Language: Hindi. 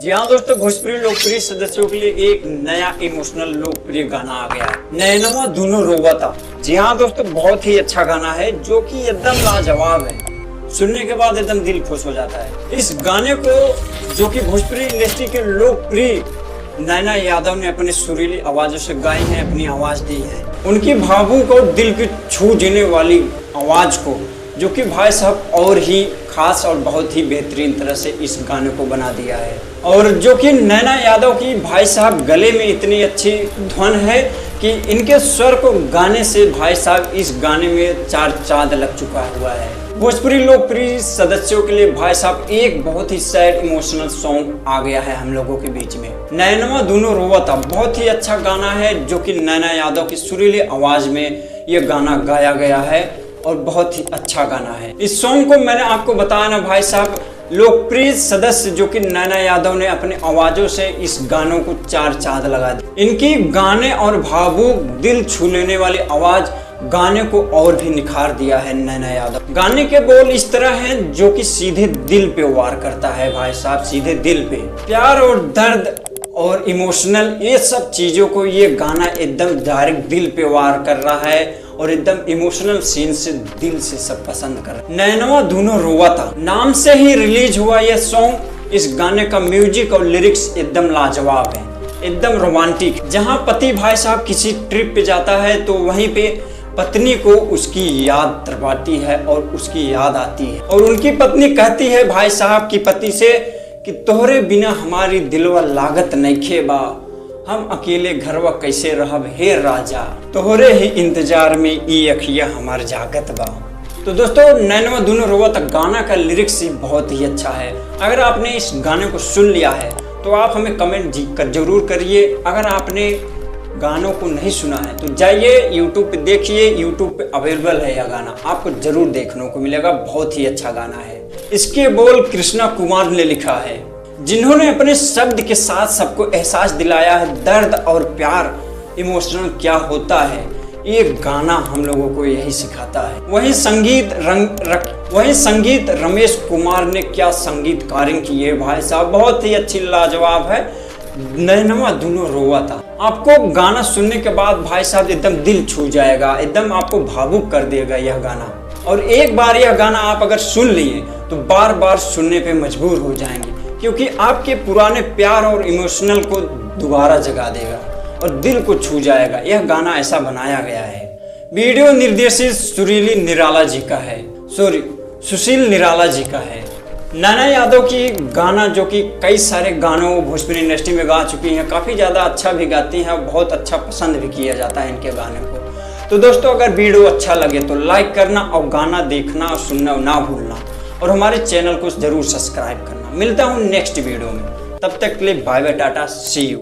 जी हाँ दोस्तों, भोजपुरी लोकप्रिय सदस्यों के लिए एक नया इमोशनल लोकप्रिय गाना आ गया है, नैनवा दुनो रोवता। जी हाँ दोस्तों, बहुत ही अच्छा गाना है जो कि एकदम लाजवाब है। सुनने के बाद एकदम दिल खुश हो जाता है। इस गाने को जो कि भोजपुरी इंडस्ट्री के लोकप्रिय नैना यादव ने अपने सुरीली आवाजों से गाई है, अपनी आवाज दी है। उनकी भावुक और दिल की छू देने वाली आवाज को जो कि भाई साहब और ही खास और बहुत ही बेहतरीन तरह से इस गाने को बना दिया है। और जो कि नैना यादव की भाई साहब गले में इतनी अच्छी धुन है कि इनके स्वर को गाने से भाई साहब इस गाने में चार चांद लग चुका हुआ है। भोजपुरी लोकप्रिय सदस्यों के लिए भाई साहब एक बहुत ही सैड इमोशनल सॉन्ग आ गया है हम लोगों के बीच में, नैनवा दुनो रोवता। बहुत ही अच्छा गाना है जो कि नैना यादव की सुरीली आवाज में ये गाना गाया गया है और बहुत ही अच्छा गाना है। इस सॉन्ग को मैंने आपको बताया ना भाई साहब, लोकप्रिय सदस्य जो कि नैना यादव ने अपने आवाजों से इस गानों को चार चांद लगा दी। इनकी गाने और भावुक दिल छू लेने वाली आवाज गाने को और भी निखार दिया है नैना यादव। गाने के बोल इस तरह हैं जो कि सीधे दिल पे वार करता है भाई साहब, सीधे दिल पे। प्यार और दर्द और इमोशनल ये सब चीजों को ये गाना एकदम डायरेक्ट दिल पे वार कर रहा है और एकदम इमोशनल सीन से दिल से सब पसंद कर रहे। नैनवा दुनो रोवता नाम से ही रिलीज हुआ यह सॉन्ग। इस गाने का म्यूजिक और लिरिक्स एकदम लाजवाब है, एकदम रोमांटिक। जहां पति भाई साहब किसी ट्रिप पे जाता है तो वहीं पे पत्नी को उसकी याद तरवाती है और उसकी याद आती है और उनकी पत्नी कहती है भाई साहब की पति से कि तोहरे बिना हमारी दिलवा लागत नइखे बा, हम अकेले घरवा कैसे रहब हे राजा, तोहरे ही इंतजार में ई अखिया हमार जागत बा। तो दोस्तों, नैनवा दुनो रोवता गाना का लिरिक्स ही बहुत ही अच्छा है। अगर आपने इस गाने को सुन लिया है तो आप हमें कमेंट जरूर करिए। अगर आपने गानों को नहीं सुना है तो जाइए YouTube पे देखिए, YouTube पे अवेलेबल है यह गाना, आपको जरूर देखने को मिलेगा। बहुत ही अच्छा गाना है। इसके बोल कृष्णा कुमार ने लिखा है, जिन्होंने अपने शब्द के साथ सबको एहसास दिलाया है दर्द और प्यार इमोशनल क्या होता है। ये गाना हम लोगों को यही सिखाता है। वही संगीत रमेश कुमार ने क्या संगीतकारिंग की है भाई साहब, बहुत ही अच्छी लाजवाब है। नैनवा दुनो रोवता आपको गाना सुनने के बाद भाई साहब एकदम दिल छू जाएगा, एकदम आपको भावुक कर देगा यह गाना। और एक बार यह गाना आप अगर सुन लिए तो बार बार सुनने पे मजबूर हो जाएंगे, क्योंकि आपके पुराने प्यार और इमोशनल को दोबारा जगा देगा और दिल को छू जाएगा। यह गाना ऐसा बनाया गया है। वीडियो निर्देशित सुशील निराला जी का है। नैना यादव की गाना जो कि कई सारे गानों भोजपुरी इंडस्ट्री में गा चुकी हैं, काफ़ी ज़्यादा अच्छा भी गाती हैं, बहुत अच्छा पसंद भी किया जाता है इनके गाने को। तो दोस्तों, अगर वीडियो अच्छा लगे तो लाइक करना और गाना देखना और सुनना ना भूलना और हमारे चैनल को जरूर सब्सक्राइब करना। मिलता हूँ नेक्स्ट वीडियो में, तब तक के लिए bye bye, tata, see you.